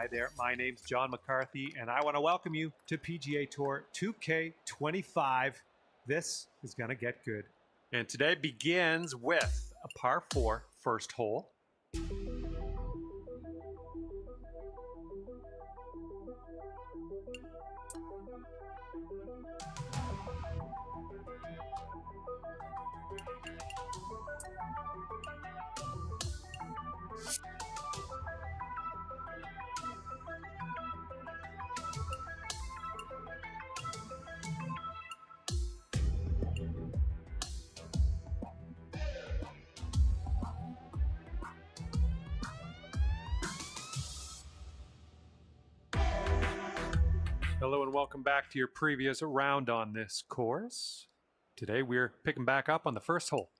Hi there, my name's John McCarthy, and I want to welcome you to PGA Tour 2K25. This is going to get good. And today begins with a par 4 first hole. Hello and welcome back to your previous round on this course. Today we're picking back up on the first hole.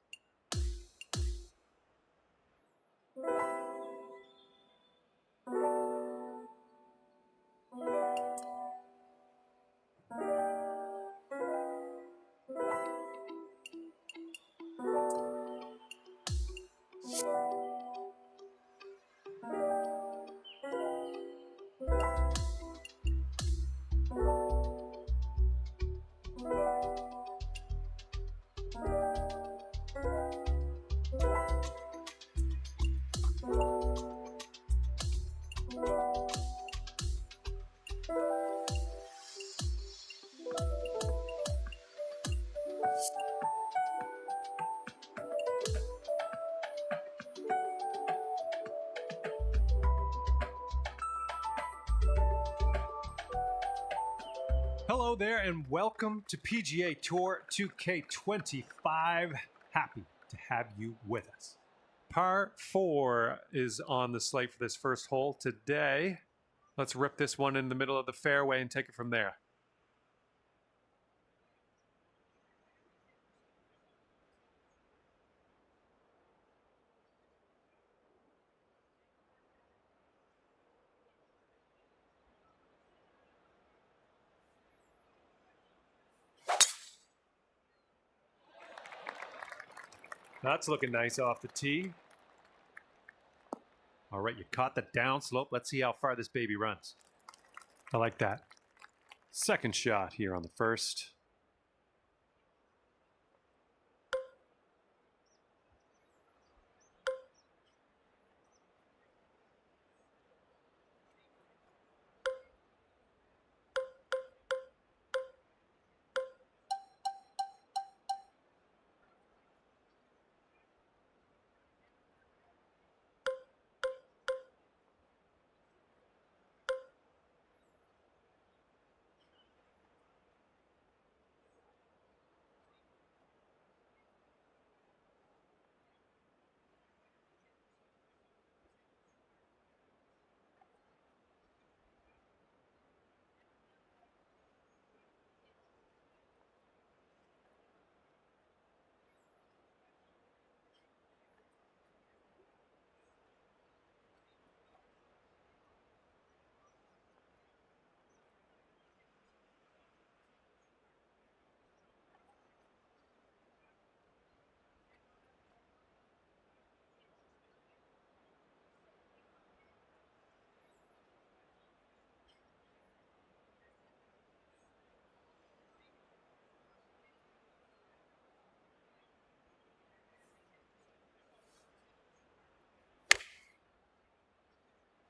Hello there and welcome to PGA Tour 2K25. Happy to have you with us. Par 4 is on the slate for this first hole today. Let's rip this one in the middle of the fairway and take it from there. That's looking nice off the tee. All right, you caught the downslope. Let's see how far this baby runs. I like that. Second shot here on the first.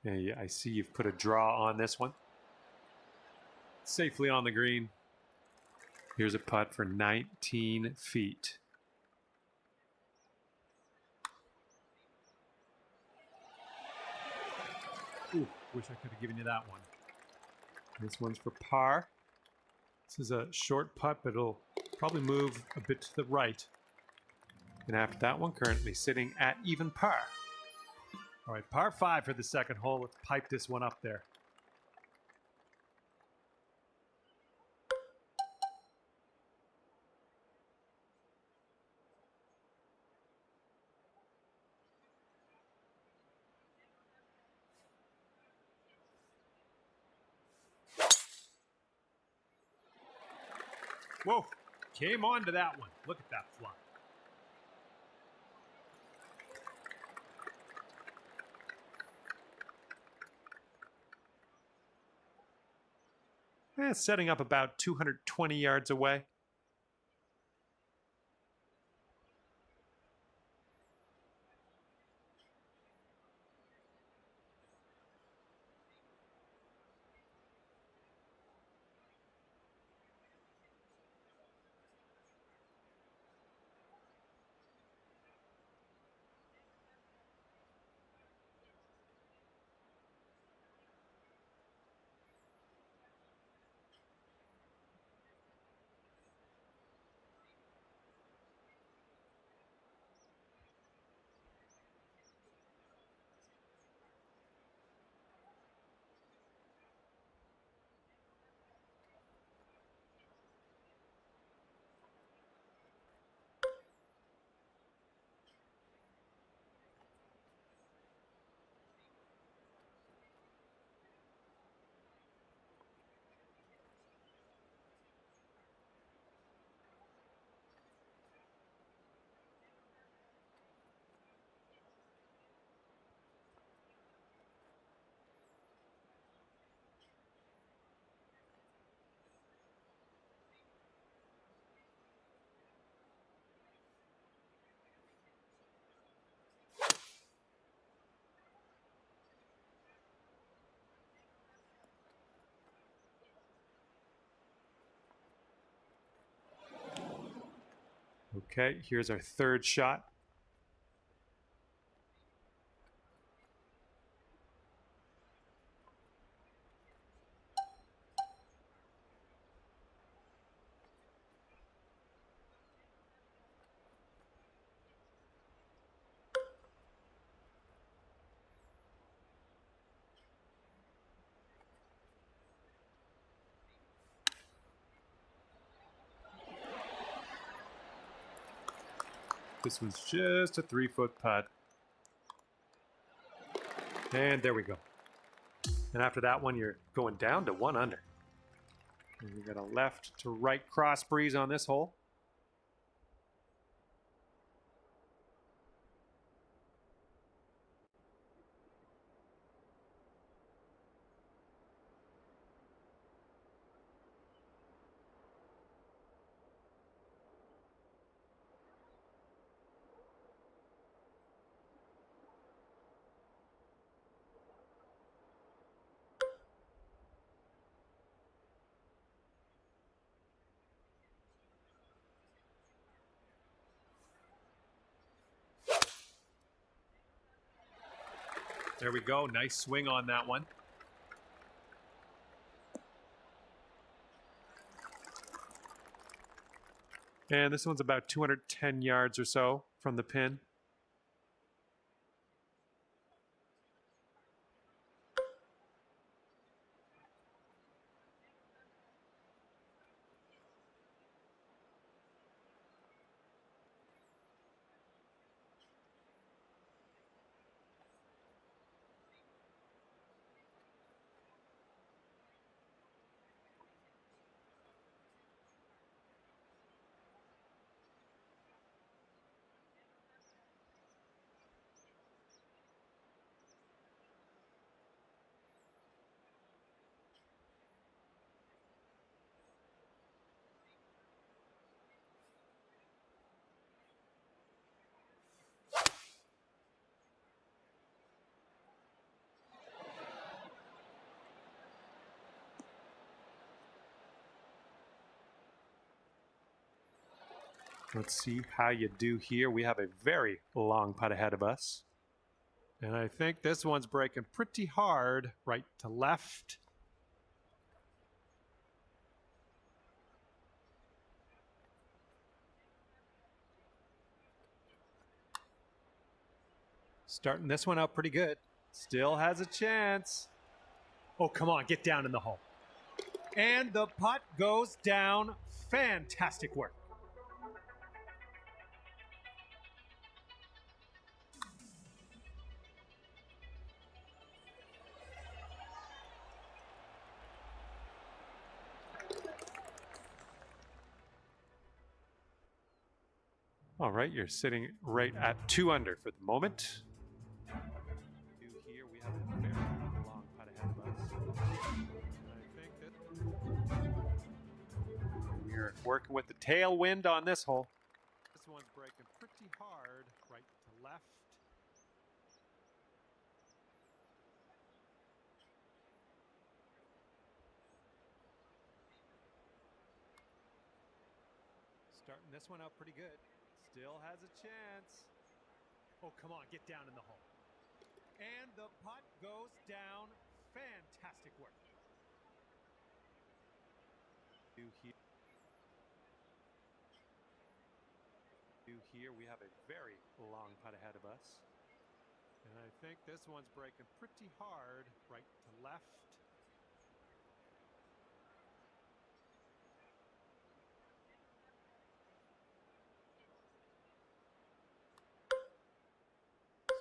Yeah, I see you've put a draw on this one. Safely on the green. Here's a putt for 19 feet. Ooh, wish I could have given you that one. This one's for par. This is a short putt, but it'll probably move a bit to the right. And after that one, currently sitting at even par. All right, par 5 for the second hole. Let's pipe this one up there. Whoa, came on to that one. Look at that fly. Setting up about 220 yards away. Okay, here's our third shot. This one's just a 3-foot putt. And there we go. And after that one, you're going down to 1 under. And you got a left to right cross breeze on this hole. There we go. Nice swing on that one. And this one's about 210 yards or so from the pin. Let's see how you do here. We have a very long putt ahead of us. And I think this one's breaking pretty hard right to left. Starting this one out pretty good. Still has a chance. Oh, come on, get down in the hole. And the putt goes down. Fantastic work. All right, you're sitting right at 2 under for the moment. Here we have a very long putt ahead of us. I think that Working with the tailwind on this hole. This one's breaking pretty hard, right to left. Starting this one out pretty good. Still has a chance. Oh, come on, get down in the hole. And the putt goes down. Fantastic work. Here we have a very long putt ahead of us. And I think this one's breaking pretty hard, right to left.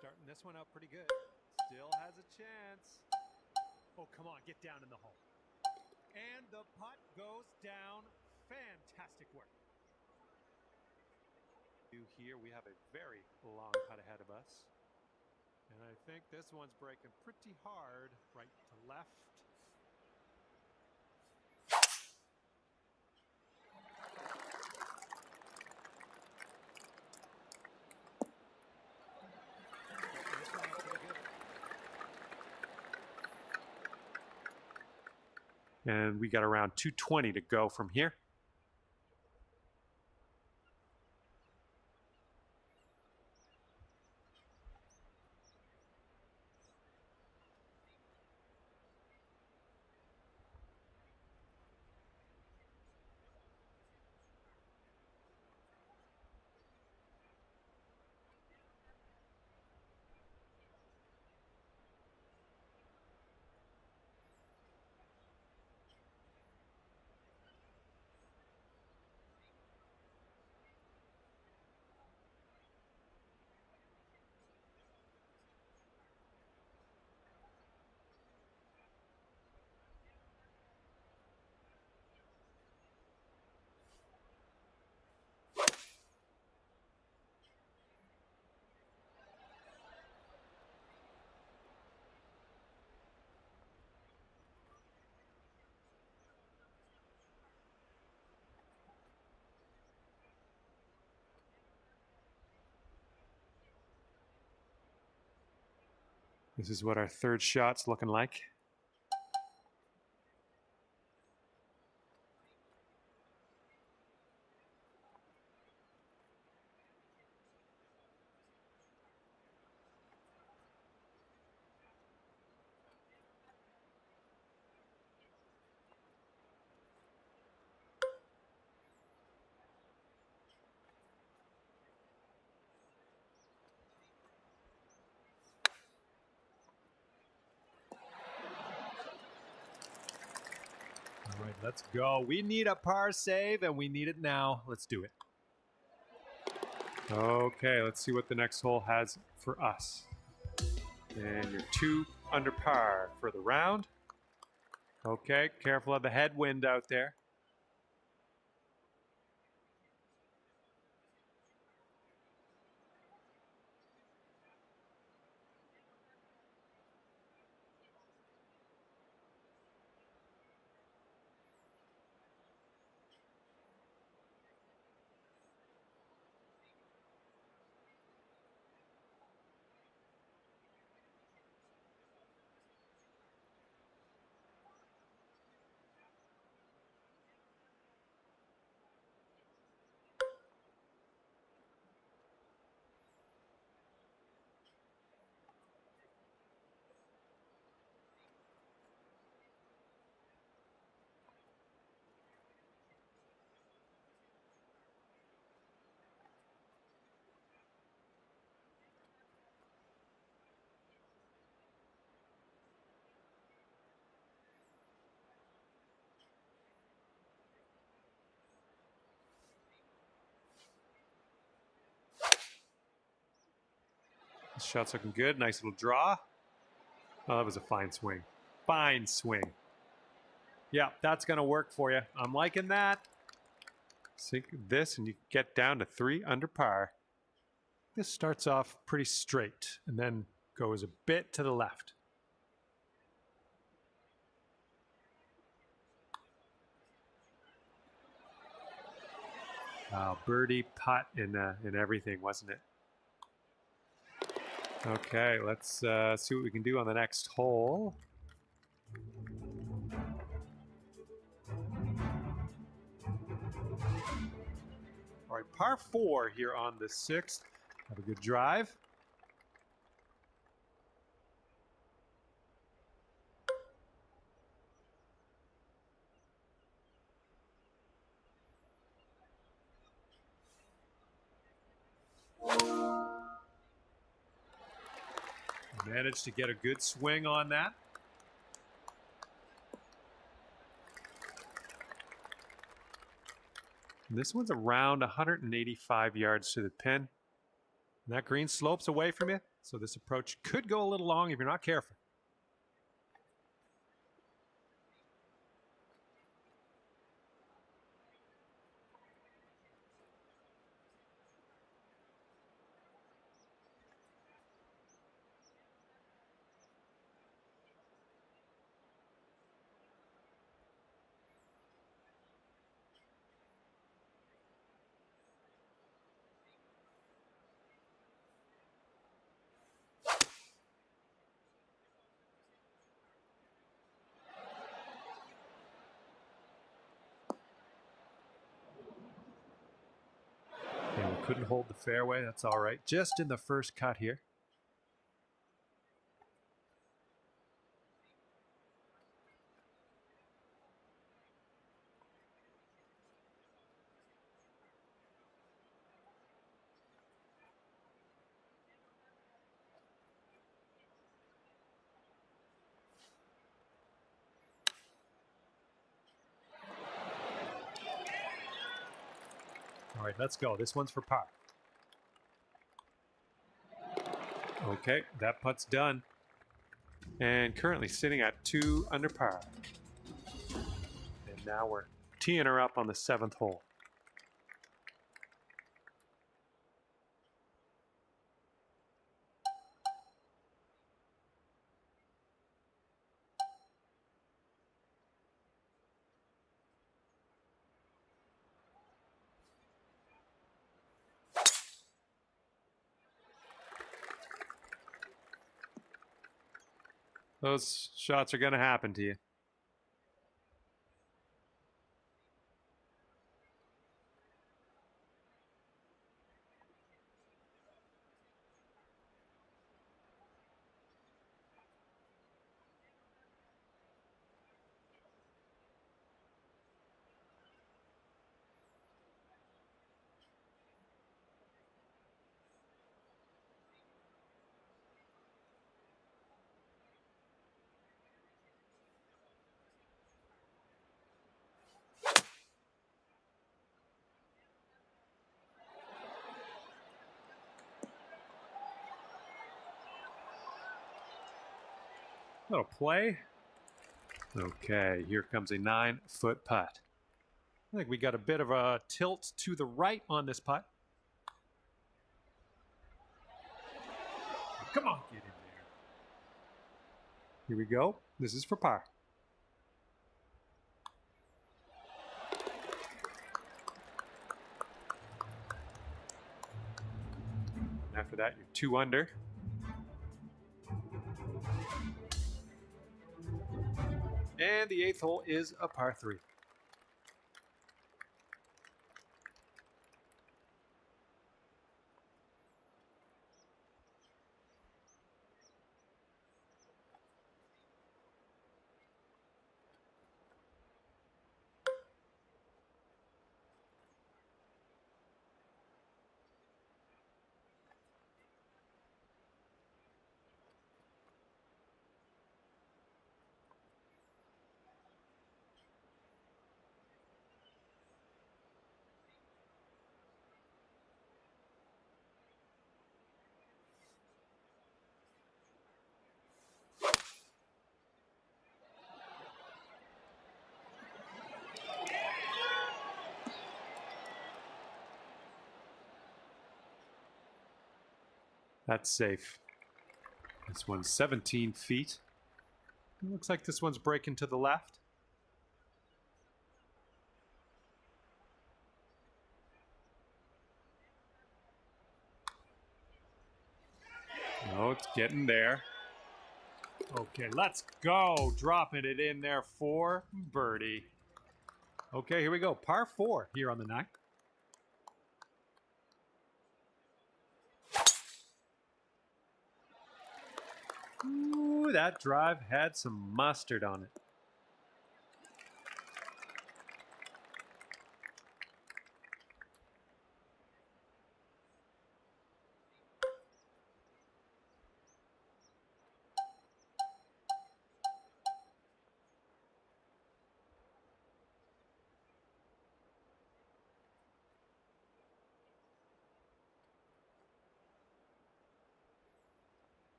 Starting this one out pretty good. Still has a chance. Oh, come on, get down in the hole. And the putt goes down. Fantastic work. Here we have a very long putt ahead of us. And I think this one's breaking pretty hard, right to left. And we got around 220 to go from here. This is what our third shot's looking like. All right, let's go. We need a par save, and we need it now. Let's do it. Okay, let's see what the next hole has for us. And you're 2 under par for the round. Okay, careful of the headwind out there. This shot's looking good. Nice little draw. Oh, that was a fine swing. Fine swing. Yeah, that's going to work for you. I'm liking that. Sink this and you get down to 3 under par. This starts off pretty straight and then goes a bit to the left. Birdie, putt, and everything, wasn't it? Okay, let's see what we can do on the next hole. All right, par 4 here on the 6th. Have a good drive. Managed to get a good swing on that. And this one's around 185 yards to the pin. And that green slopes away from you, so this approach could go a little long if you're not careful. And we couldn't hold the fairway. That's all right. Just in the first cut here. All right, let's go. This one's for par. Okay, that putt's done. And currently sitting at 2 under par. And now we're teeing her up on the 7th hole. Those shots are going to happen to you. Little play. Okay, here comes a 9-foot putt. I think we got a bit of a tilt to the right on this putt. Come on, get in there. Here we go. This is for par. After that, you're 2 under. And the 8th hole is a par 3. That's safe. This one's 17 feet. It looks like this one's breaking to the left. it's getting there. Okay, let's go. Dropping it in there for birdie. Okay, here we go. Par 4 here on the 9th. Ooh, that drive had some mustard on it.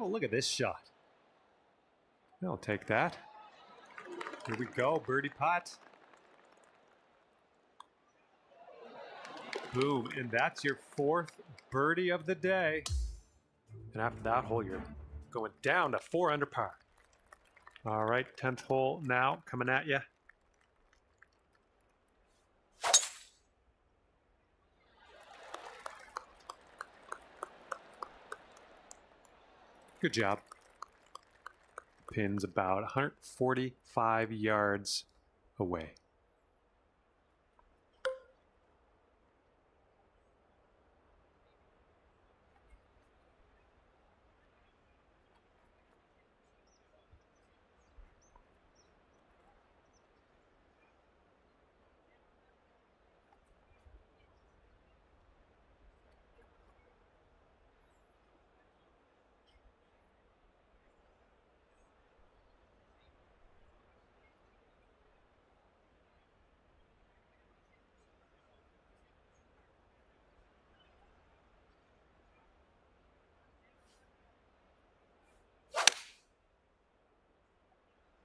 Oh, look at this shot. I'll take that. Here we go, birdie putt. Boom, and that's your 4th birdie of the day. And after that hole, you're going down to 4 under par. All right, 10th hole now coming at you. Good job. Pin's about 145 yards away.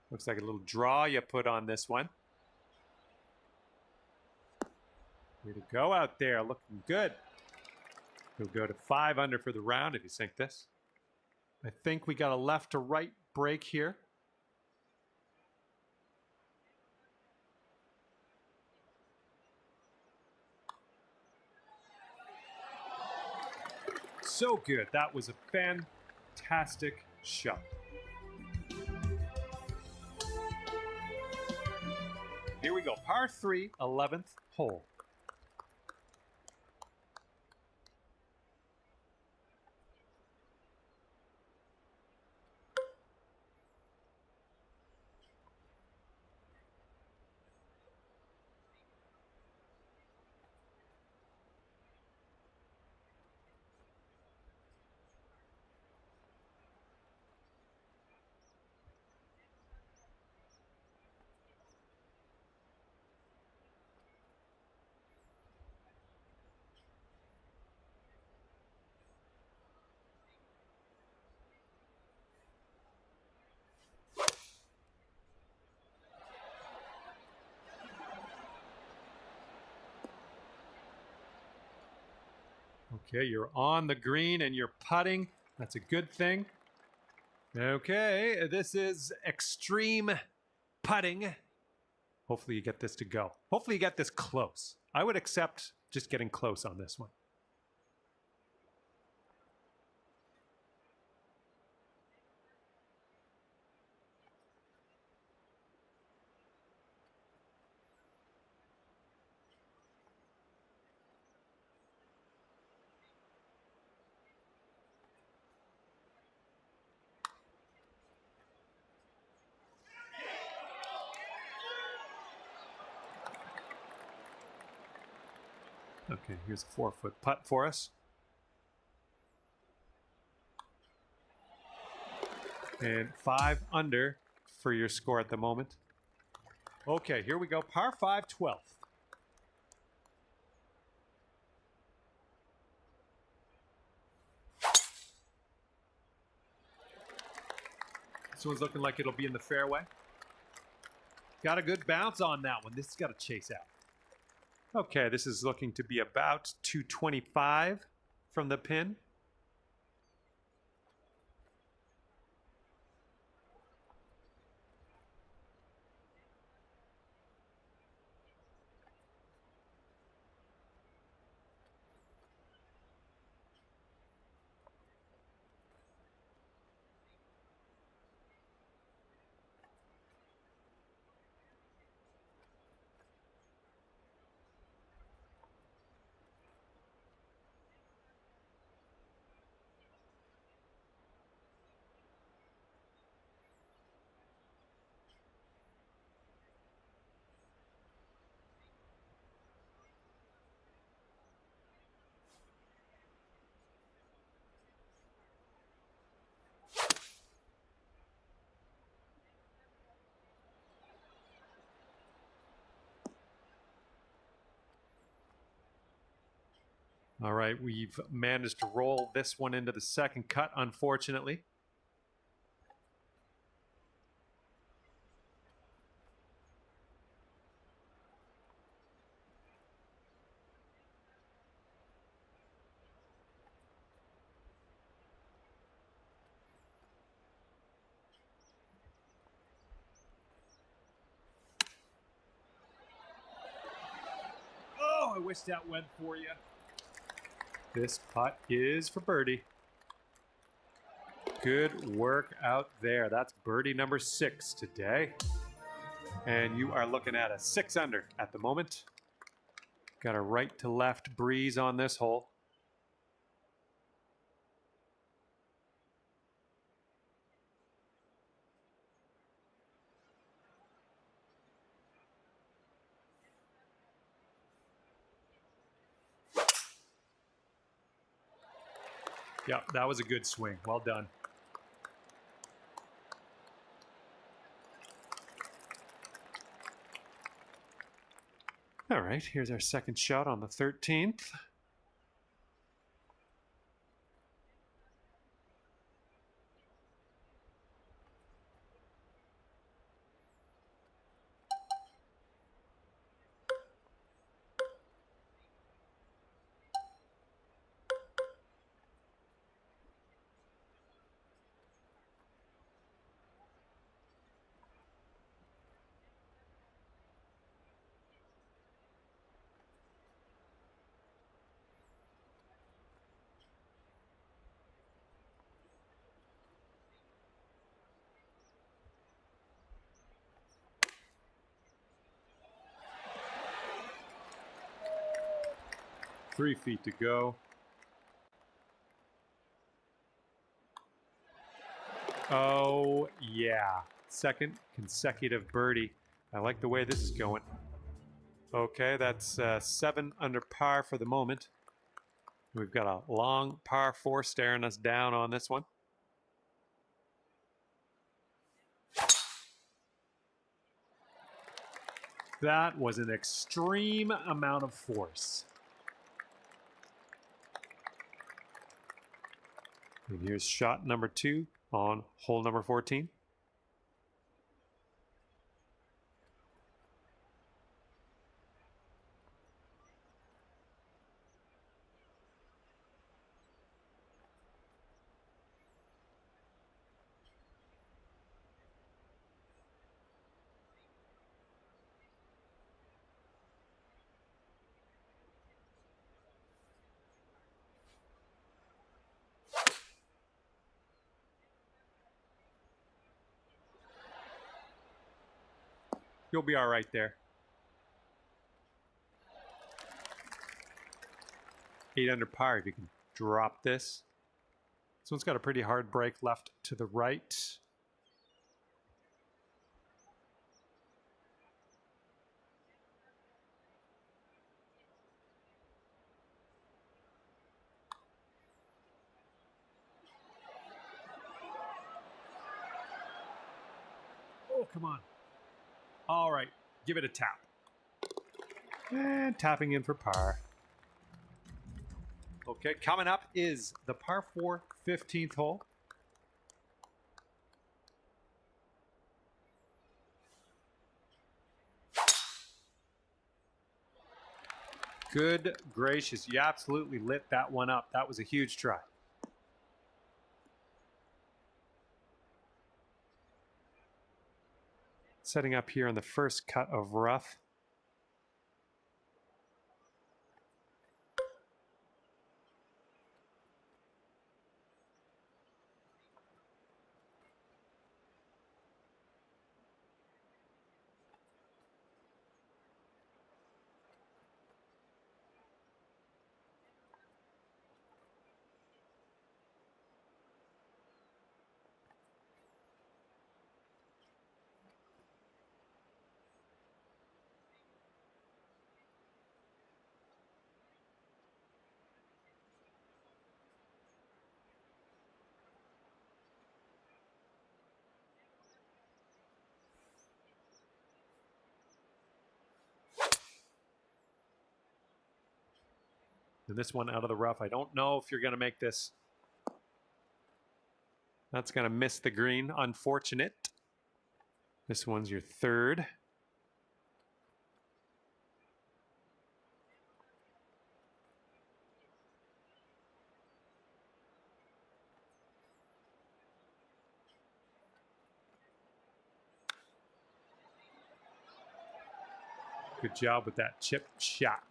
Looks like a little draw you put on this one. Way to go out there, looking good. You'll go to 5 under for the round if you sink this. I think we got a left to right break here. So good. That was a fantastic shot. Here we go. Par 3, 11th hole. Okay, you're on the green and you're putting. That's a good thing. Okay, this is extreme putting. Hopefully you get this to go. Hopefully you get this close. I would accept just getting close on this one. Okay, here's a 4-foot putt for us. And 5 under for your score at the moment. Okay, here we go. Par 5, 12th. This one's looking like it'll be in the fairway. Got a good bounce on that one. This has got to chase out. Okay, this is looking to be about 225 from the pin. All right, we've managed to roll this one into the second cut, unfortunately. Oh, I wish that went for you. This putt is for birdie. Good work out there. That's birdie number 6 today. And you are looking at a 6 under at the moment. Got a right to left breeze on this hole. Yeah, that was a good swing. Well done. All right, here's our second shot on the 13th. Three feet to go. Oh, yeah. Second consecutive birdie. I like the way this is going. Okay, that's 7 under par for the moment. We've got a long par 4 staring us down on this one. That was an extreme amount of force. And here's shot number 2 on hole number 14. You'll be all right there. 8 under par if you can drop this. This one's got a pretty hard break left to the right. Oh, come on. All right, give it a tap. And tapping in for par. Okay, coming up is the par 4 15th hole. Good gracious, you absolutely lit that one up. That was a huge try. Setting up here on the first cut of rough. And this one out of the rough. I don't know if you're going to make this. That's going to miss the green. Unfortunate. This one's your third. Good job with that chip shot.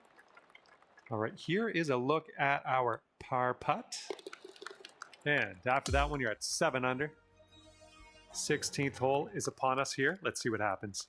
All right, here is a look at our par putt. And after that one, you're at 7 under. 16th hole is upon us here. Let's see what happens.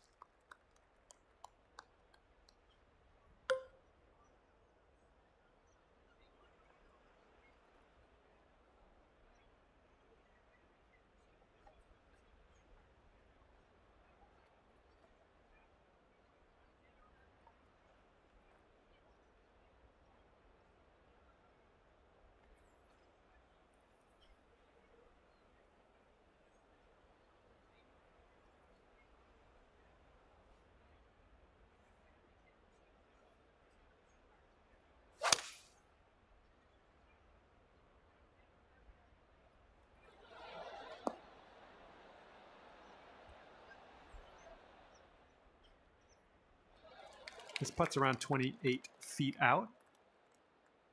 This putt's around 28 feet out.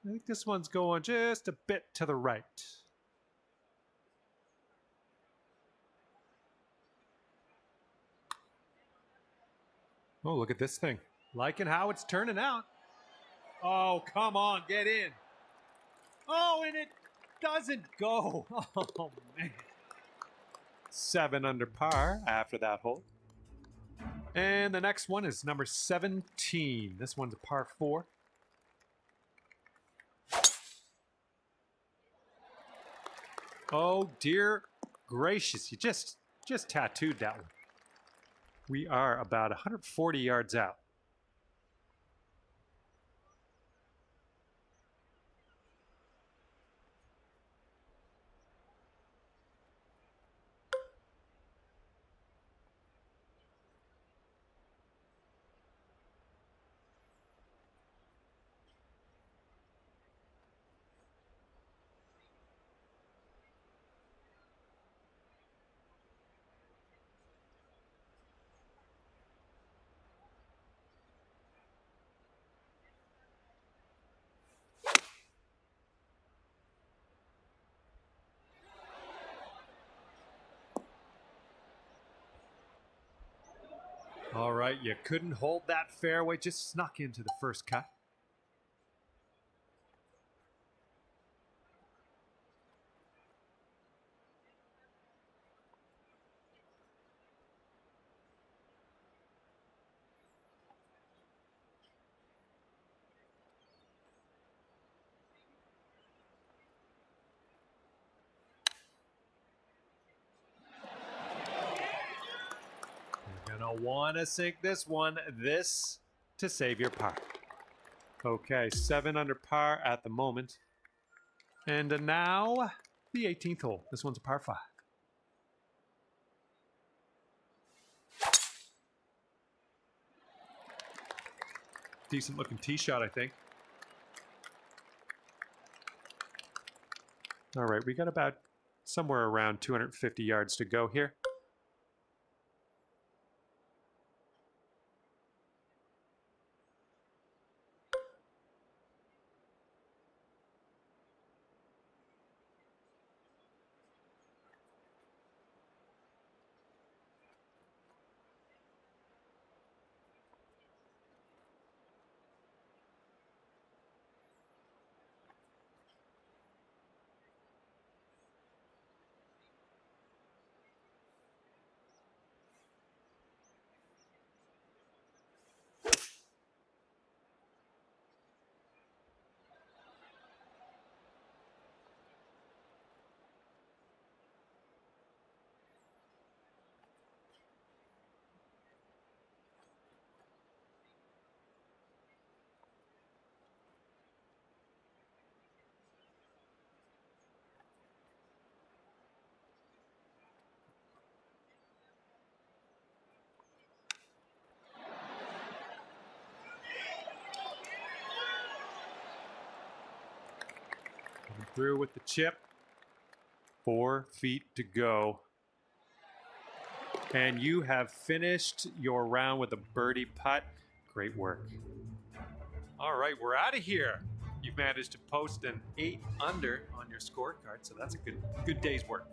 I think this one's going just a bit to the right. Oh, look at this thing. Liking how it's turning out. Oh, come on, get in. Oh, and it doesn't go. Oh, man. 7 under par after that hole. And the next one is number 17. This one's a par 4. Oh, dear gracious. You just tattooed that one. We are about 140 yards out. All right, you couldn't hold that fairway, just snuck into the first cut. Gonna want to sink this one, this to save your par. Okay, 7 under par at the moment. And now the 18th hole. This one's a par 5. Decent looking tee shot, I think. All right, we got about somewhere around 250 yards to go here. through with the chip. 4 feet to go. And you have finished your round with a birdie putt. Great work. All right, we're out of here. You've managed to post an 8 under on your scorecard, so that's a good day's work.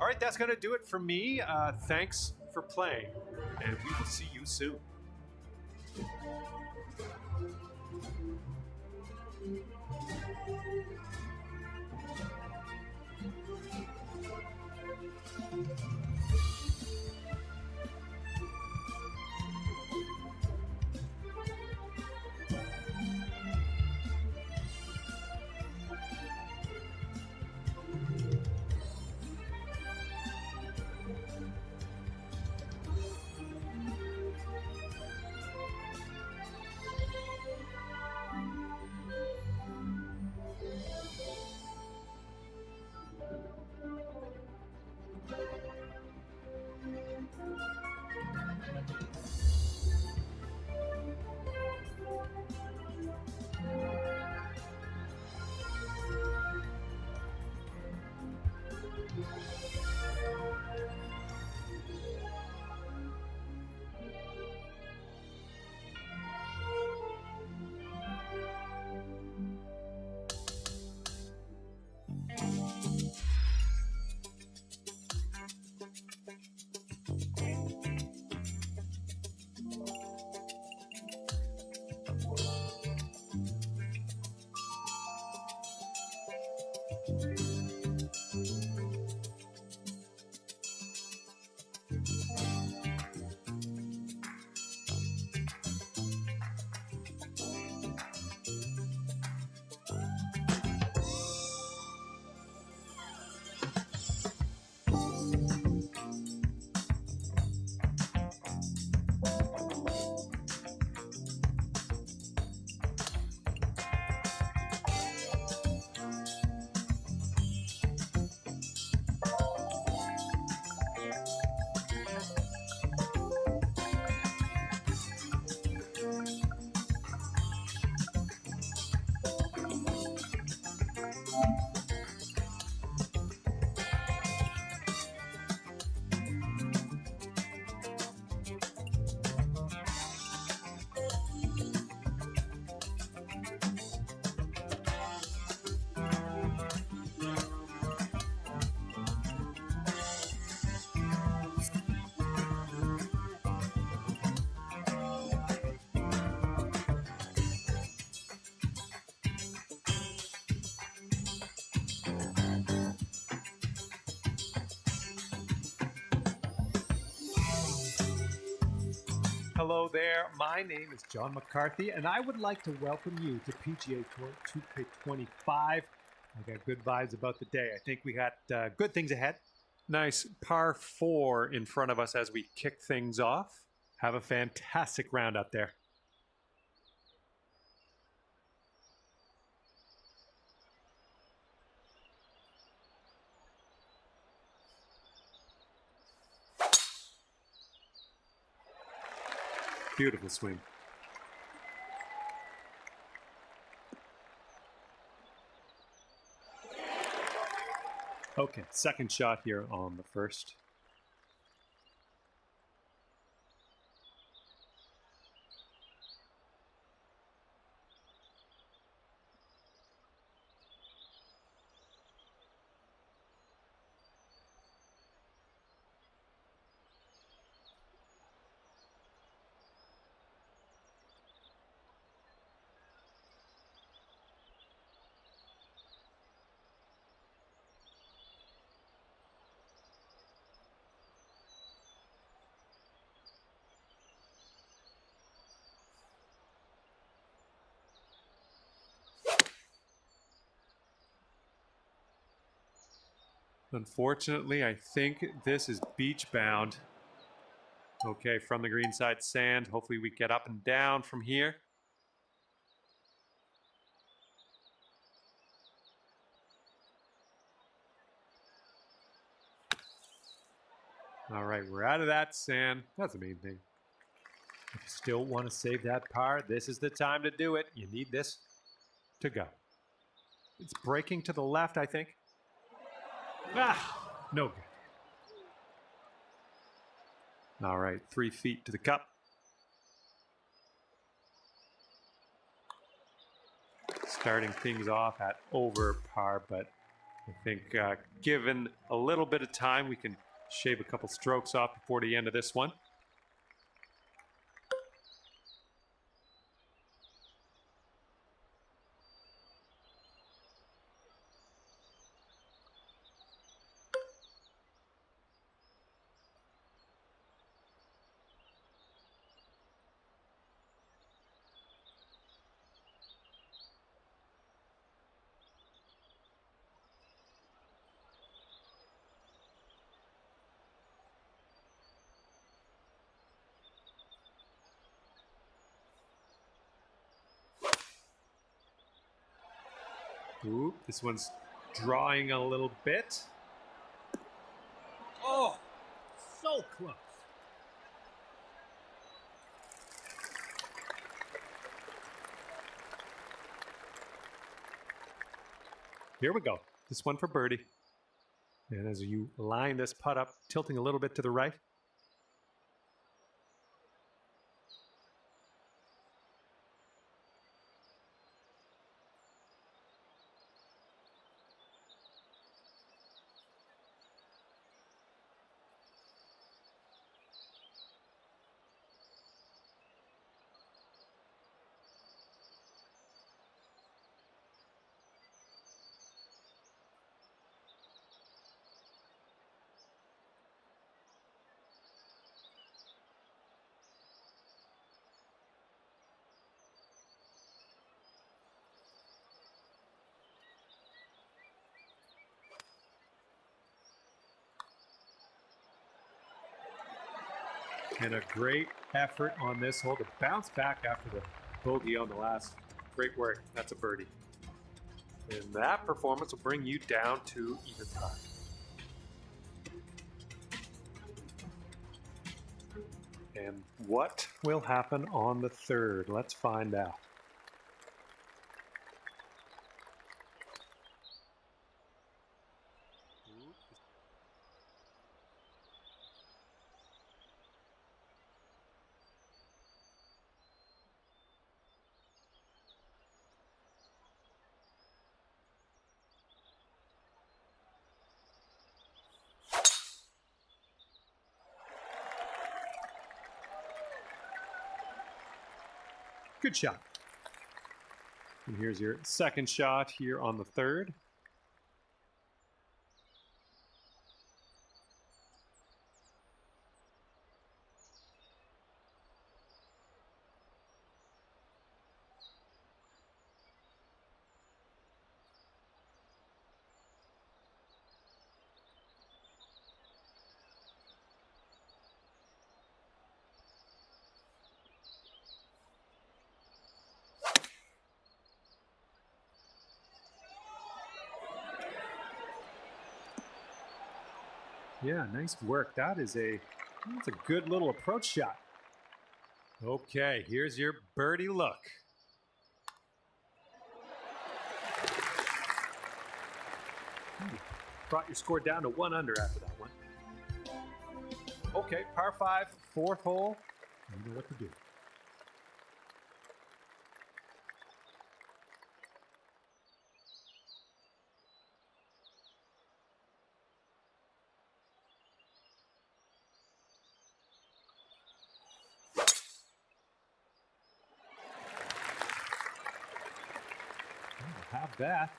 All right, that's going to do it for me. Thanks for playing, and we will see you soon. Hello there, my name is John McCarthy, and I would like to welcome you to PGA Tour 2K25. I got good vibes about the day. I think we got good things ahead. Nice par 4 in front of us as we kick things off. Have a fantastic round out there. Beautiful swing. Okay, second shot here on the first. Unfortunately, I think this is beach bound. Okay, from the green side sand. Hopefully we get up and down from here. All right, we're out of that sand. That's the main thing. If you still want to save that par, this is the time to do it. You need this to go. It's breaking to the left, I think. Ah, no good. All right, 3 feet to the cup. Starting things off at over par, but I think given a little bit of time, we can shave a couple strokes off before the end of this one. Ooh, this one's drawing a little bit. Oh, so close. Here we go. This one for birdie. And as you line this putt up, tilting a little bit to the right. And a great effort on this hole to bounce back after the bogey on the last. Great work. That's a birdie. And that performance will bring you down to even par. And what will happen on the third? Let's find out. Good shot. And here's your second shot here on the third. Yeah, nice work. That's a good little approach shot. Okay, here's your birdie look. Brought your score down to 1 under after that one. Okay, par 5, 4th hole. You know what to do. I'll have that.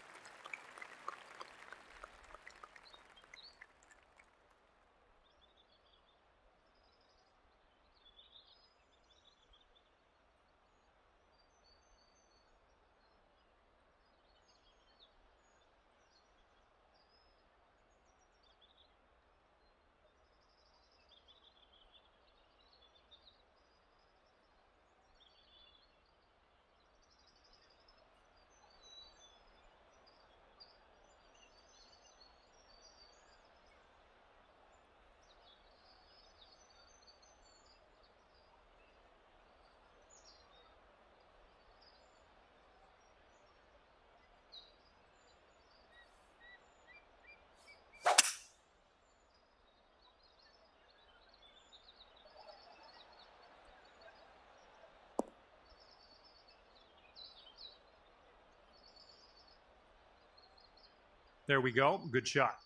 There we go. Good shot.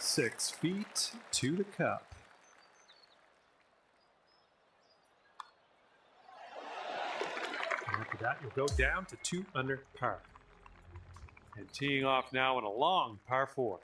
Six feet to the cup. And after that, you'll go down to 2 under par. And teeing off now on a long par 4.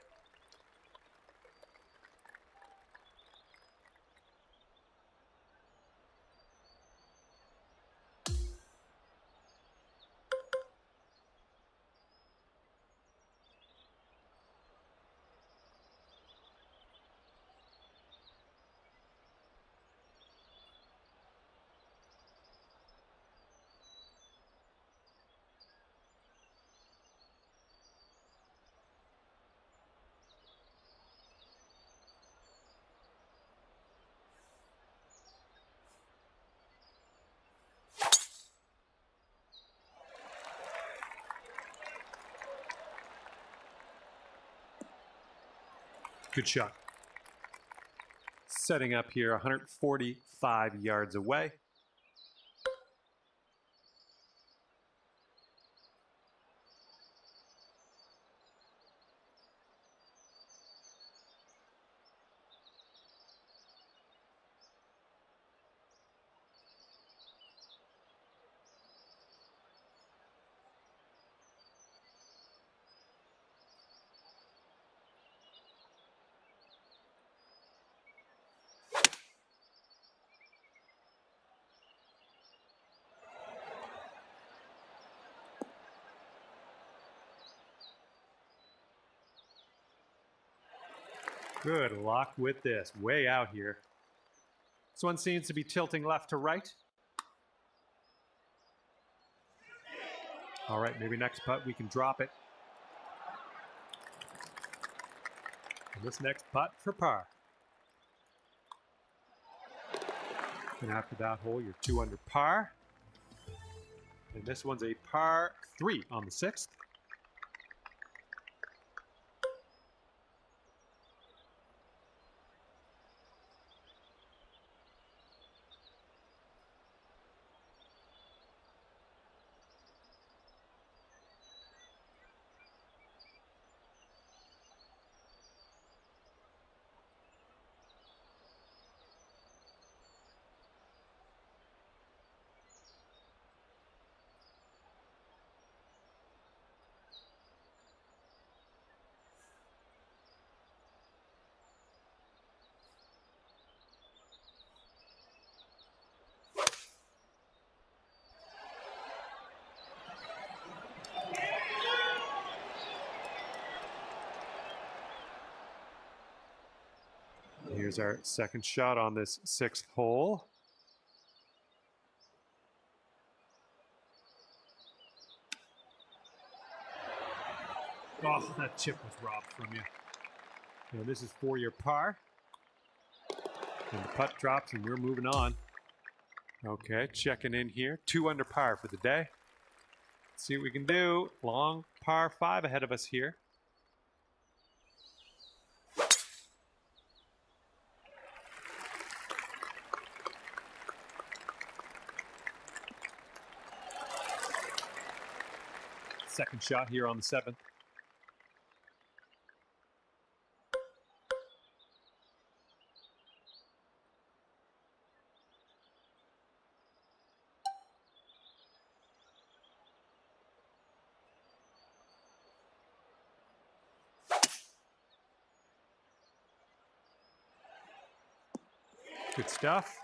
Good shot. Setting up here 145 yards away. Good luck with this. Way out here. This one seems to be tilting left to right. All right, maybe next putt we can drop it. And this next putt for par. And after that hole, you're 2 under par. And this one's a par 3 on the 6th. Here's our second shot on this 6th hole. Oh, that chip was robbed from you. Now this is for your par. And the putt drops and we're moving on. Okay, checking in here. 2 under par for the day. Let's see what we can do. Long par 5 ahead of us here. Second shot here on the 7th. Good stuff.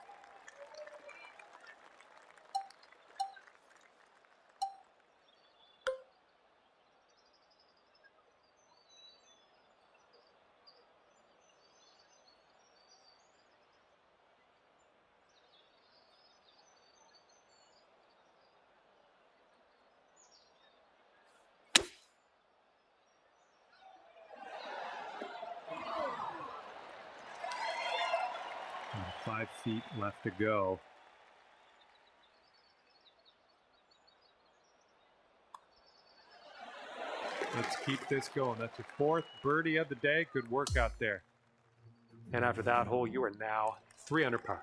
5 feet left to go. Let's keep this going. That's your 4th birdie of the day. Good work out there. And after that hole, you are now 3 under par.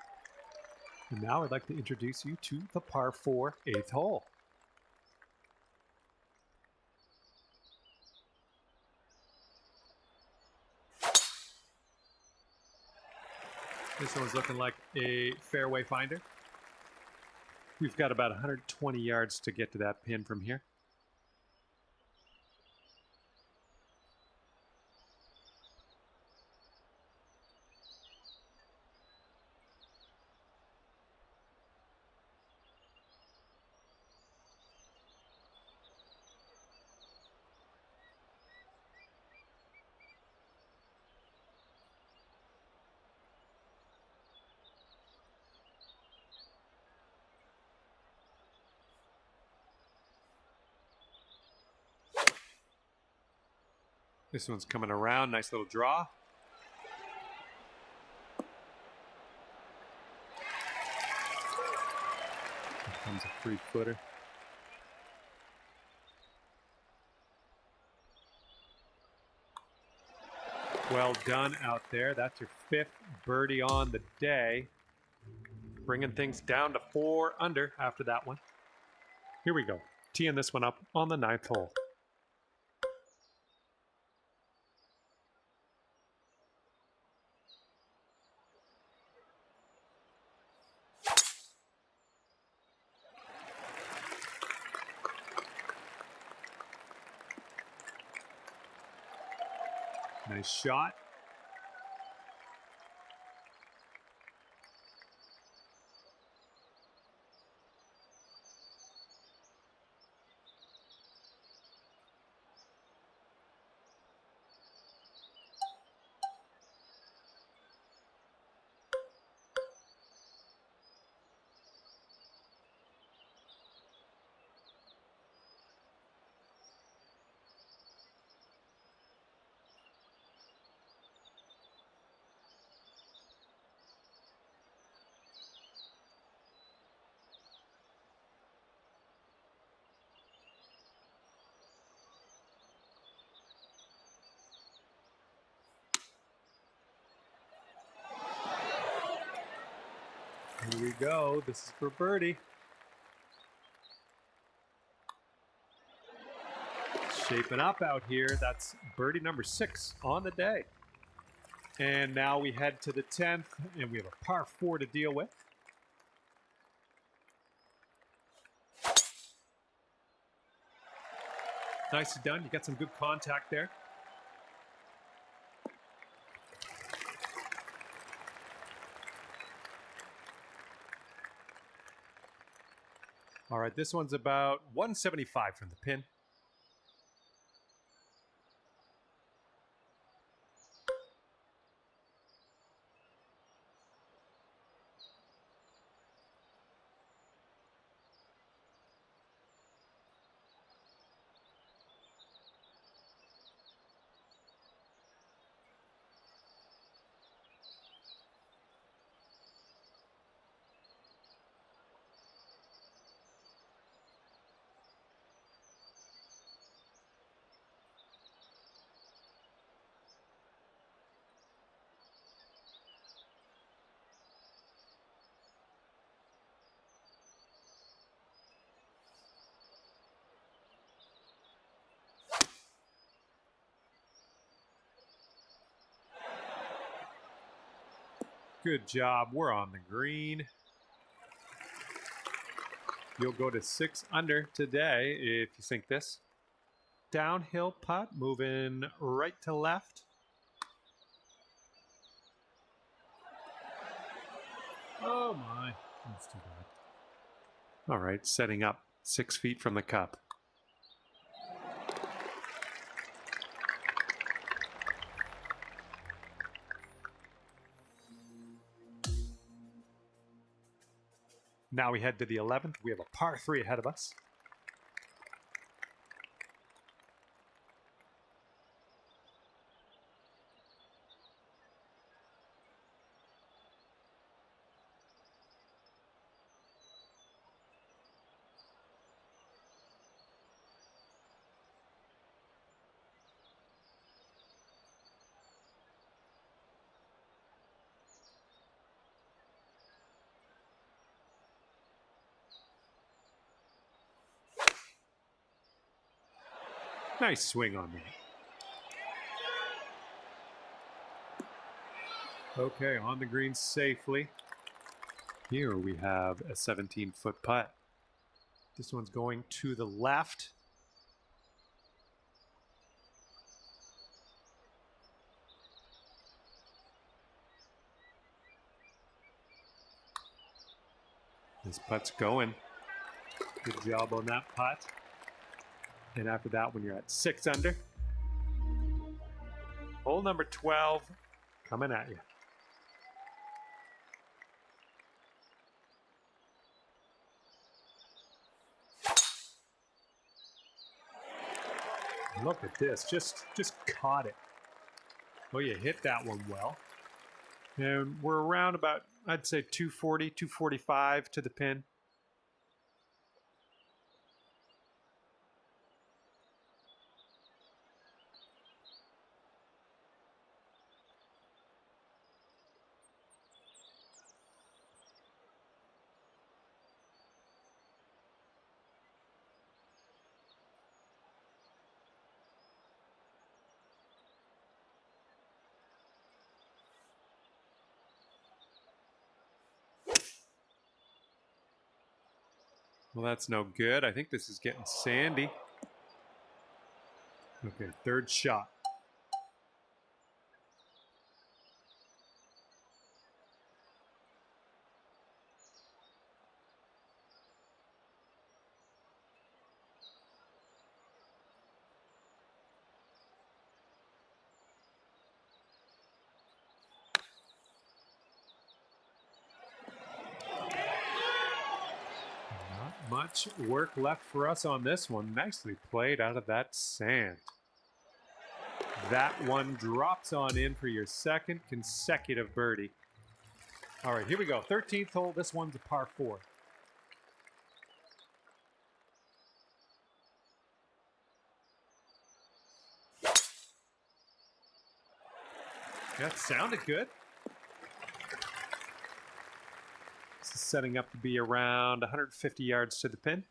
And now I'd like to introduce you to the par 4 8th hole. This one's looking like a fairway finder. We've got about 120 yards to get to that pin from here. This one's coming around. Nice little draw. Here comes a 3-footer. Well done out there. That's your 5th birdie on the day. Bringing things down to 4 under after that one. Here we go. Teeing this one up on the 9th hole. Nice shot. Here we go. This is for birdie. Shaping up out here. That's birdie number 6 on the day. And now we head to the 10th, and we have a par 4 to deal with. Nicely done. You got some good contact there. All right, this one's about 175 from the pin. Good job. We're on the green. You'll go to 6 under today if you sink this. Downhill putt, moving right to left. Oh my. That's too bad. All right, setting up 6 feet from the cup. Now we head to the 11th. We have a par 3 ahead of us. Nice swing on that. Okay, on the green safely. Here we have a 17-foot putt. This one's going to the left. This putt's going. Good job on that putt. And after that one, you're at 6 under. Hole number 12 coming at you. Look at this, just caught it. Oh, you hit that one well. And we're around about, I'd say 240, 245 to the pin. Well, that's no good. I think this is getting sandy. Okay, third shot. Much work left for us on this one. Nicely played out of that sand. That one drops on in for your second consecutive birdie. All right, here we go. 13th hole. This one's a par 4. That sounded good. This is setting up to be around 150 yards to the pin.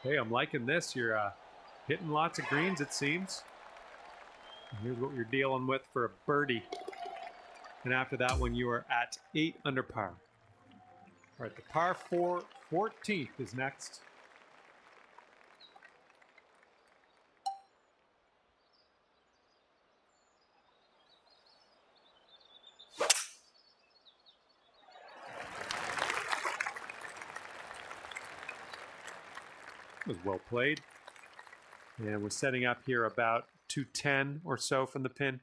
Hey, I'm liking this. You're hitting lots of greens, it seems. And here's what you're dealing with for a birdie. And after that one, you are at 8 under par. All right, the par 4 14th is next. Was well played. And we're setting up here about 210 or so from the pin.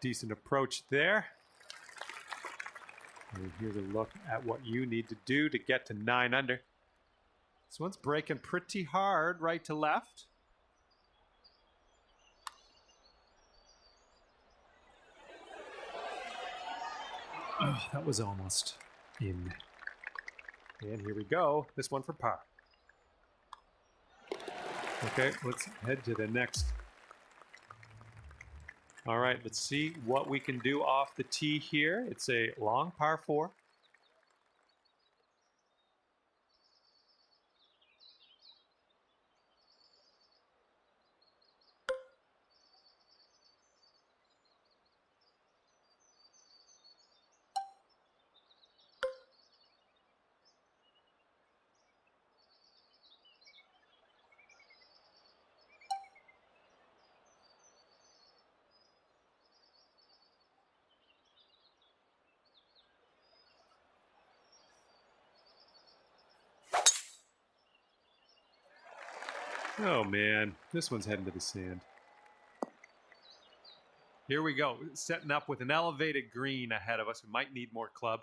Decent approach there. And here's a look at what you need to do to get to 9 under. This one's breaking pretty hard right to left. Oh, that was almost in. And here we go. This one for par. Okay, let's head to the next. All right, let's see what we can do off the tee here. It's a long par 4. Oh man, this one's heading to the sand. Here we go, setting up with an elevated green ahead of us. We might need more club.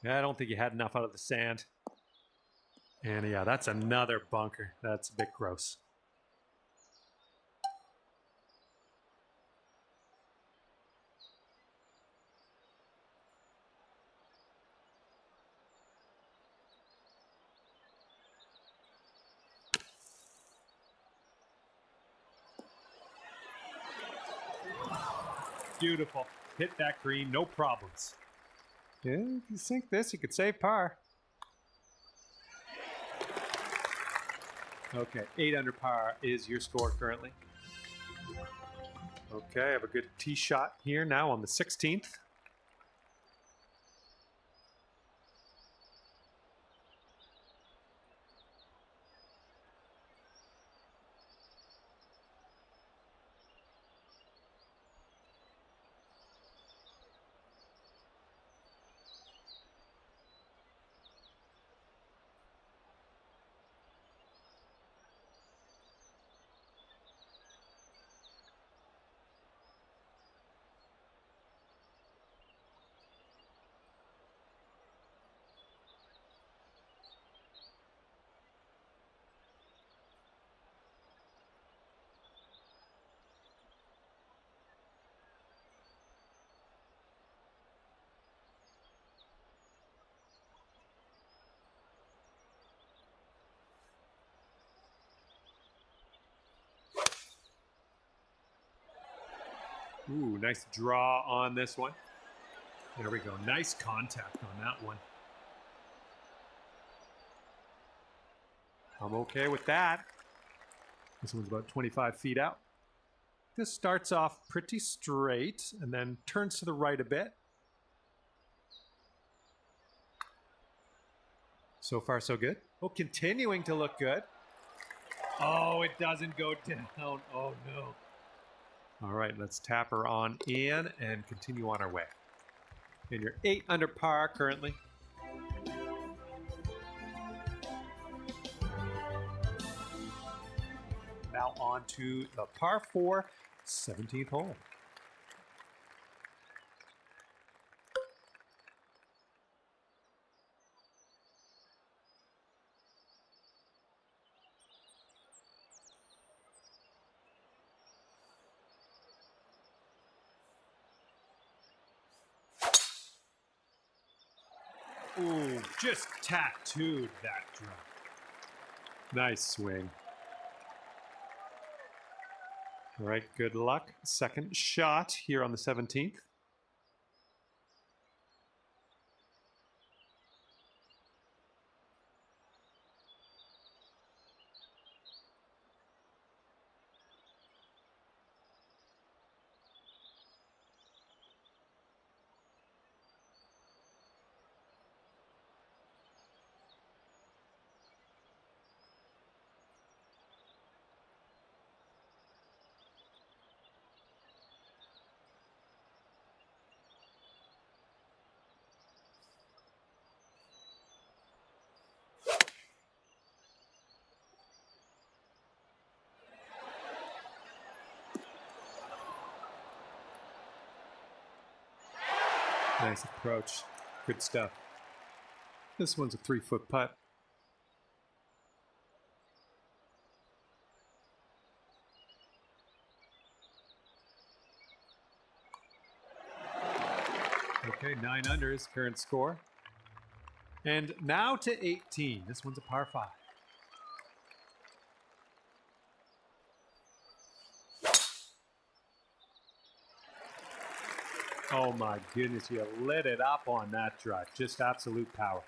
Yeah, I don't think you had enough out of the sand. And yeah, that's another bunker. That's a bit gross. Beautiful. Hit that green, no problems. Yeah, if you sink this, you could save par. Okay, 8 under par is your score currently. Okay, I have a good tee shot here now on the 16th. Ooh, nice draw on this one. There we go. Nice contact on that one. I'm okay with that. This one's about 25 feet out. This starts off pretty straight and then turns to the right a bit. So far, so good. Oh, continuing to look good. Oh, it doesn't go down. Oh, no. All right, let's tap her on in and continue on our way. And you're 8 under par currently. Now on to the par 4, 17th hole. Ooh, just tattooed that drop. Nice swing. All right, good luck. Second shot here on the 17th. Nice approach. Good stuff. This one's a 3-foot putt. Okay, 9 under is current score. And now to 18. This one's a par 5. Oh my goodness, you lit it up on that drive. Just absolute power.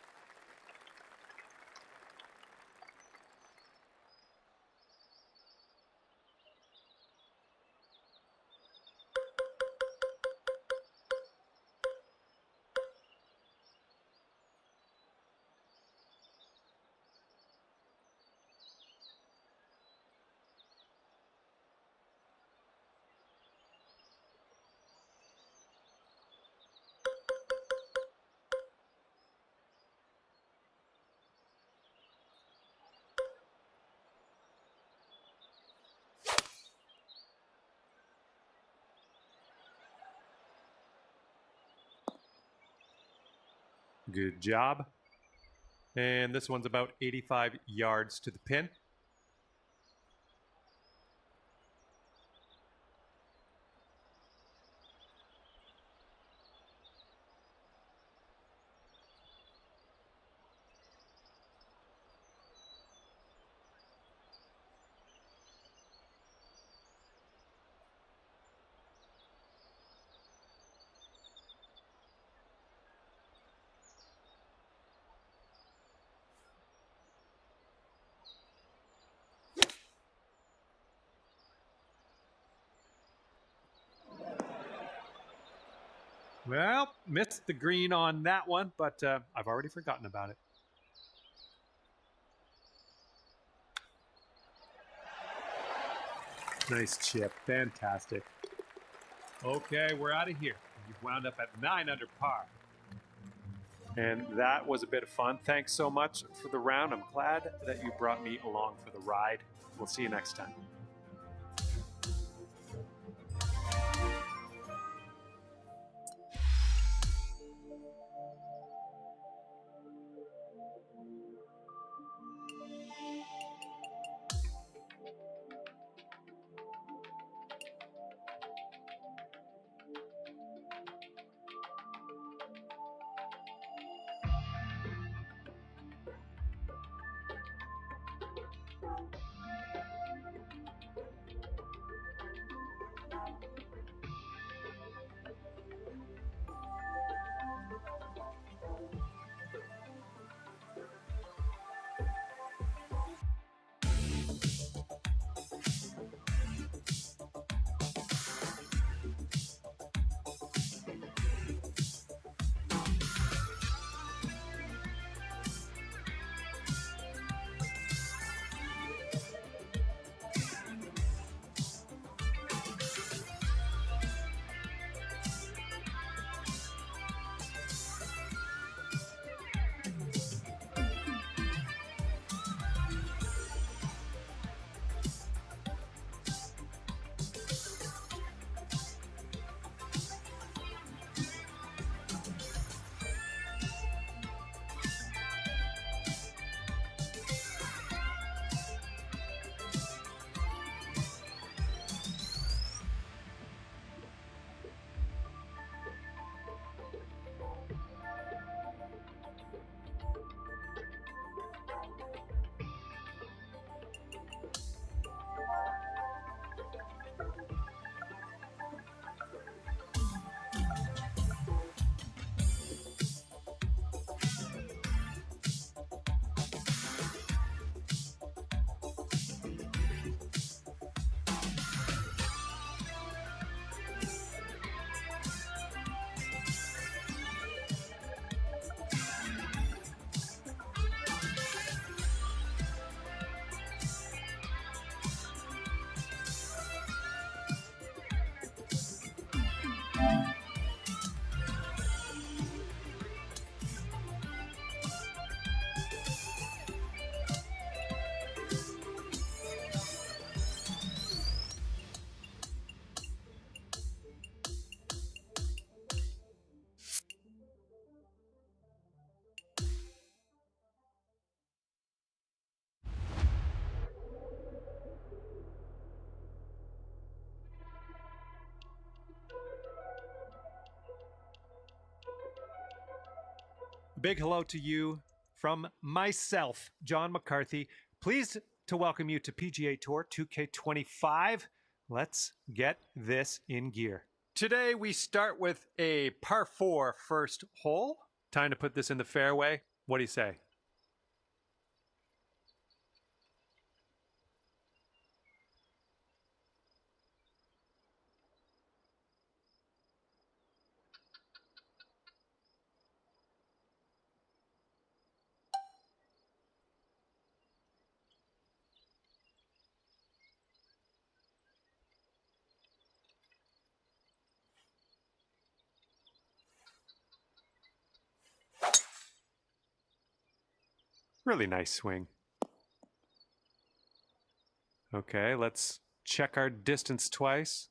Good job. And this one's about 85 yards to the pin. Well, missed the green on that one, but I've already forgotten about it. Nice chip. Fantastic. Okay, we're out of here. You've wound up at 9 under par. And that was a bit of fun. Thanks so much for the round. I'm glad that you brought me along for the ride. We'll see you next time. A big hello to you from myself, John McCarthy. Pleased to welcome you to PGA Tour 2K25. Let's get this in gear. Today we start with a par 4 first hole. Time to put this in the fairway. What do you say? Really nice swing. Okay, let's check our distance twice.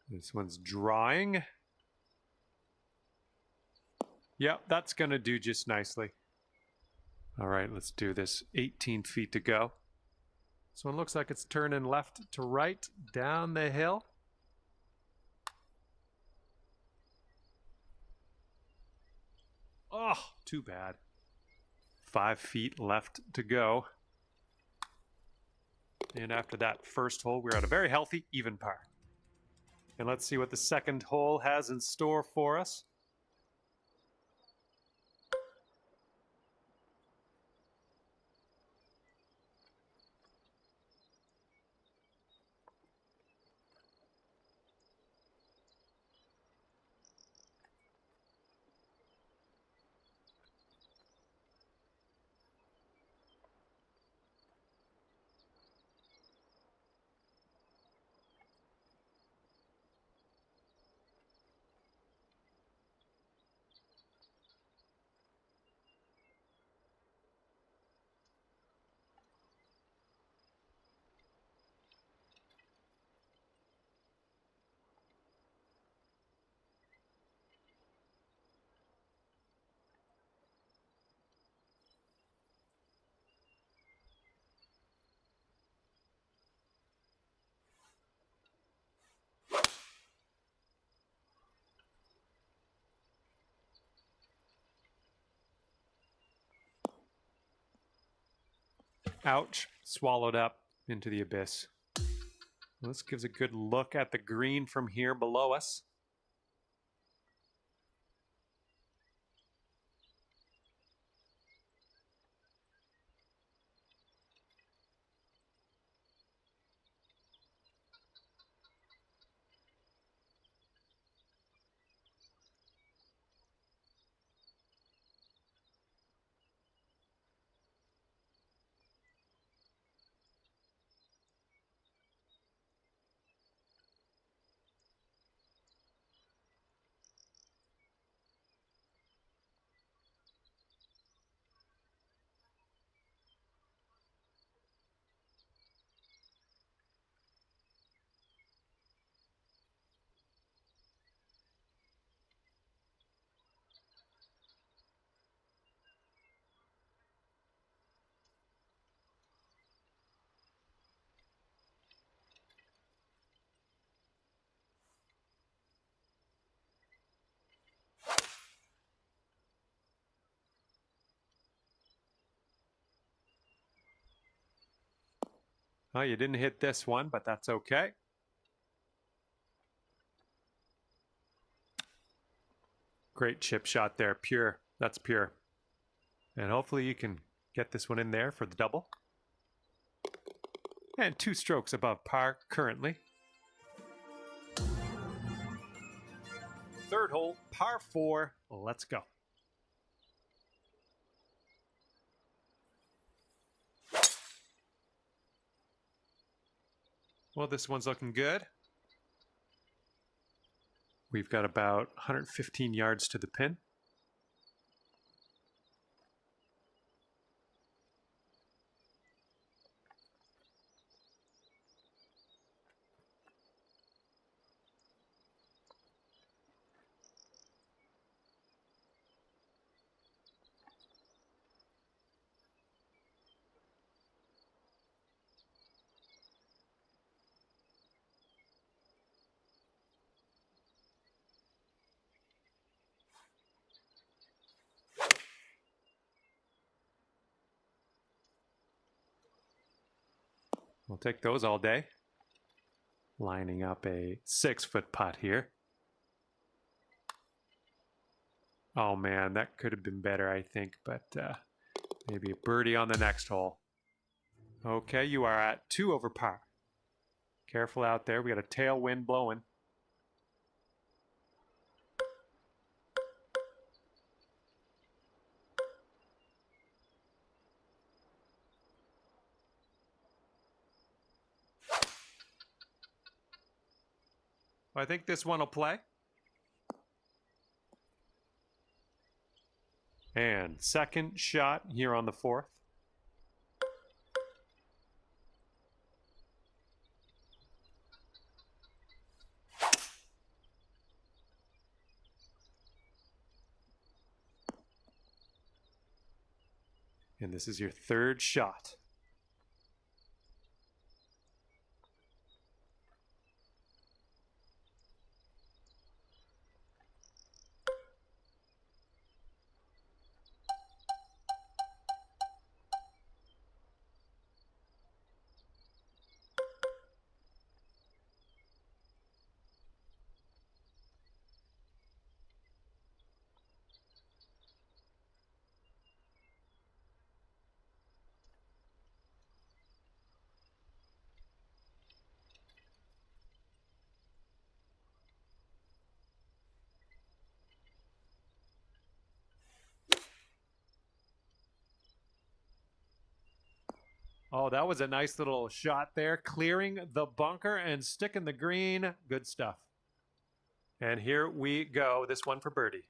This one's drawing. Yep, that's going to do just nicely. All right, let's do this. 18 feet to go. This one looks like it's turning left to right down the hill. Oh, too bad. 5 feet left to go. And after that first hole, we're at a very healthy even par. And let's see what the second hole has in store for us. Ouch, swallowed up into the abyss. This gives a good look at the green from here below us. Oh, you didn't hit this one, but that's okay. Great chip shot there. Pure. That's pure. And hopefully you can get this one in there for the double. And 2 strokes above par currently. hole, par 4. Let's go. Well, this one's looking good. We've got about 115 yards to the pin. We'll take those all day. Lining up a 6-foot putt here. Oh man, that could have been better, I think, but maybe a birdie on the next hole. Okay, you are at 2 over par. Careful out there. We got a tailwind blowing. I think this one will play. And second shot here on the 4th. And this is your 3rd shot. Oh, that was a nice little shot there, clearing the bunker and sticking the green. Good stuff. And here we go. This one for birdie.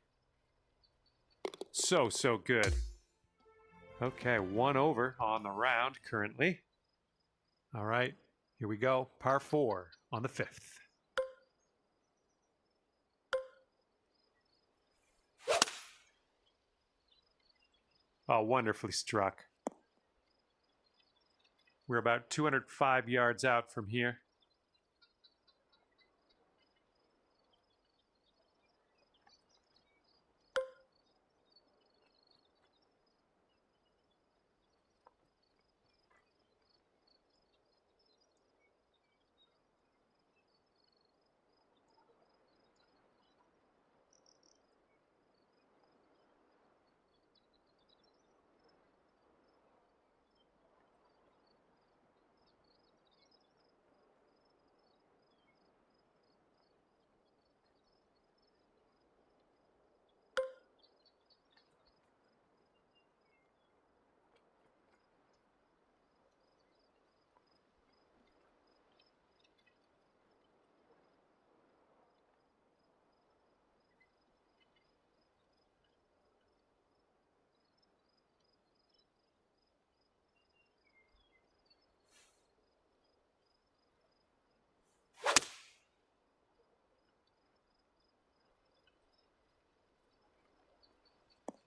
So good. Okay, 1 over on the round currently. All right, here we go. Par 4 on the 5th. Oh, wonderfully struck. We're about 205 yards out from here.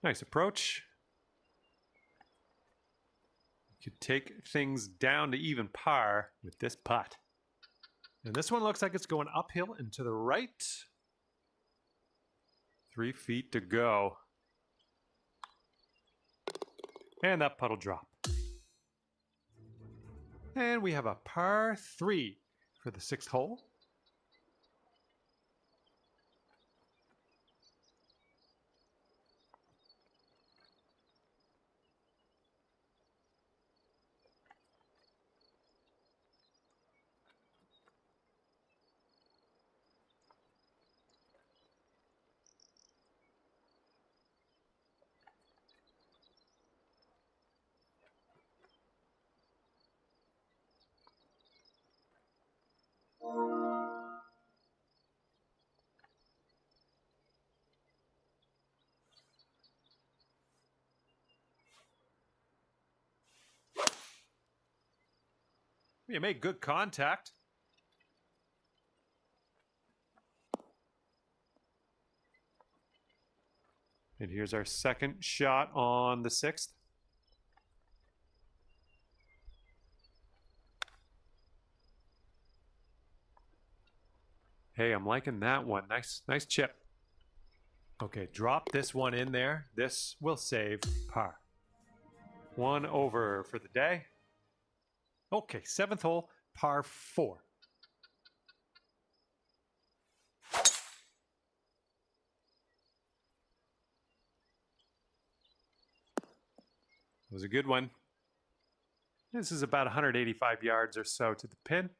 Nice approach. You could take things down to even par with this putt. And this one looks like it's going uphill and to the right. 3 feet to go. And that putt will drop. And we have a par 3 for the 6th hole. You made good contact. And here's our second shot on the 6th. Hey, I'm liking that one. Nice chip. Okay, drop this one in there. This will save par. 1 over for the day. Okay, 7th hole, par 4. It was a good one. This is about 185 yards or so to the pin.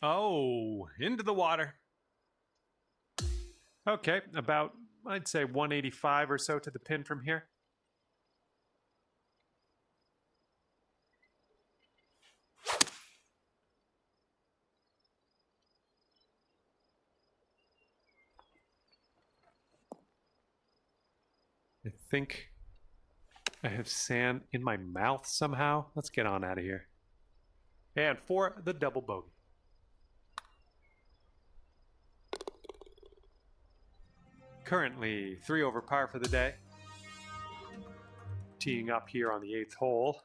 Oh, into the water. Okay, about, I'd say 185 or so to the pin from here. I think I have sand in my mouth somehow. Let's get on out of here. And for the double bogey. Currently 3 over par for the day. Teeing up here on the 8th hole.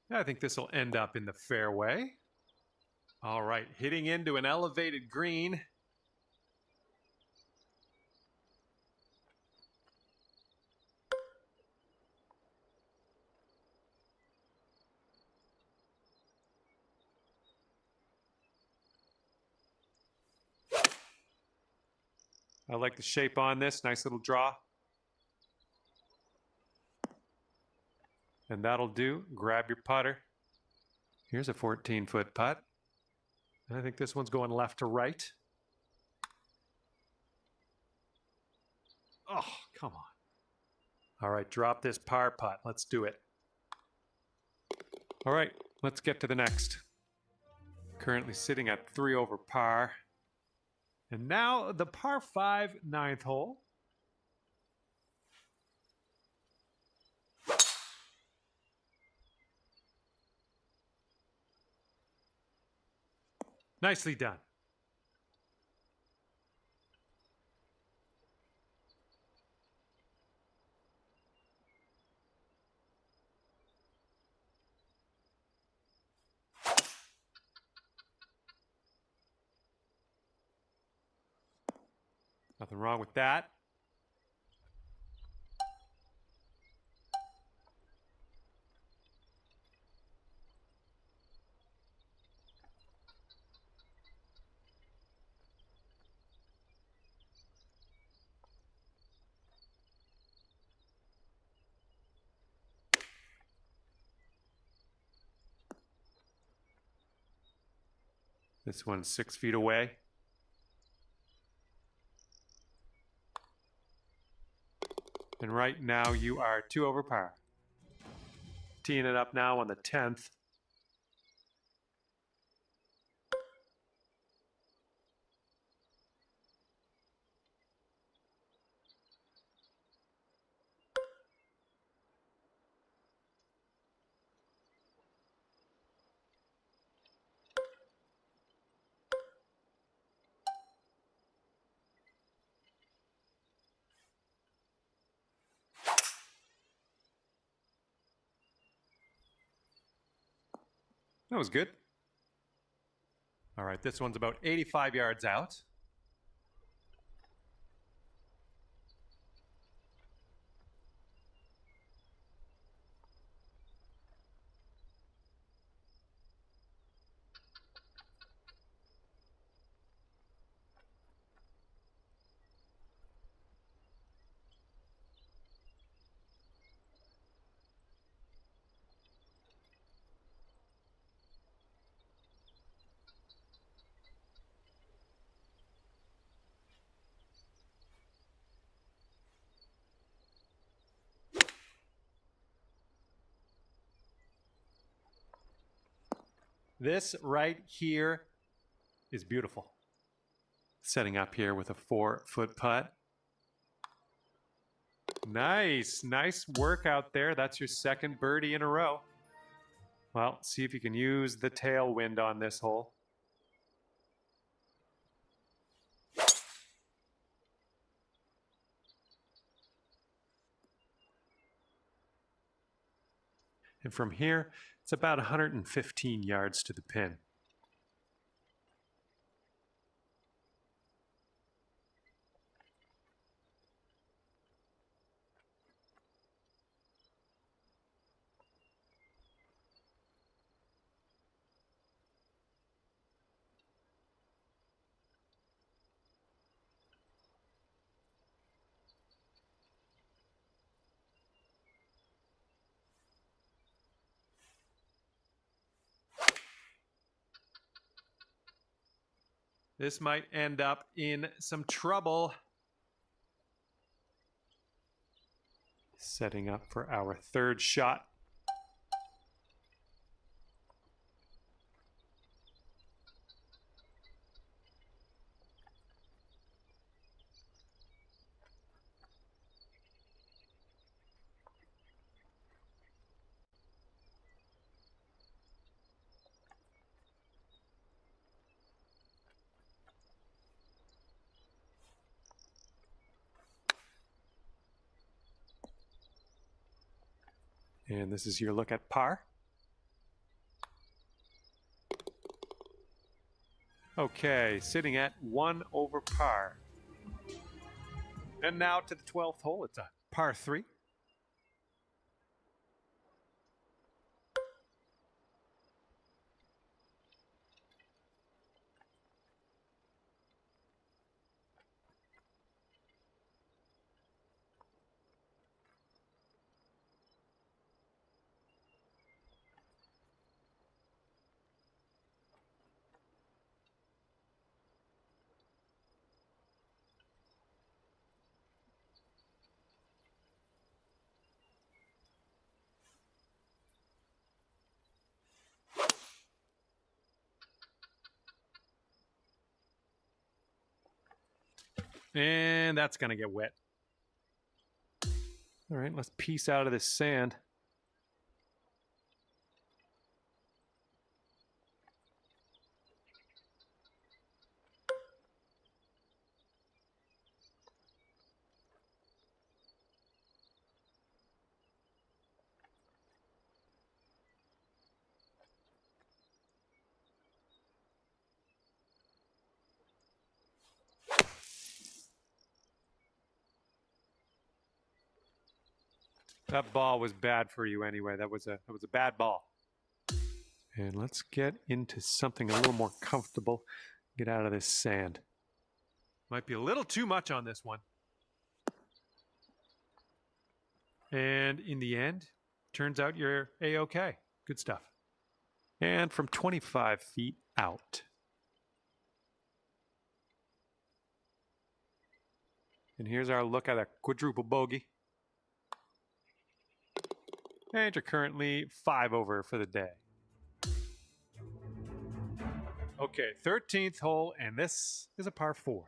I think this will end up in the fairway. All right, hitting into an elevated green. I like the shape on this. Nice little draw. And that'll do. Grab your putter. Here's a 14-foot putt. I think this one's going left to right. Oh, come on. All right, drop this par putt. Let's do it. All right, let's get to the next. Currently sitting at 3 over par. And now the par 5 9th hole. Nicely done. Nothing wrong with that. This one's 6 feet away. And right now you are 2 over par. Teeing it up now on the 10th. That was good. All right, this one's about 85 yards out. This right here is beautiful. Setting up here with a 4-foot putt. Nice work out there. That's your second birdie in a row. Well, see if you can use the tailwind on this hole. And from here, it's about 115 yards to the pin. This might end up in some trouble. Setting up for our third shot. And this is your look at par. Okay, sitting at 1 over par. And now to the 12th hole. It's a par 3. And that's going to get wet. All right, let's piece out of this sand. That ball was bad for you anyway. That was a bad ball. And let's get into something a little more comfortable. Get out of this sand. Might be a little too much on this one. And in the end, turns out you're A-okay. Good stuff. And from 25 feet out. And here's our look at a quadruple bogey. And you're currently 5 over for the day. Okay, 13th hole, and this is a par 4.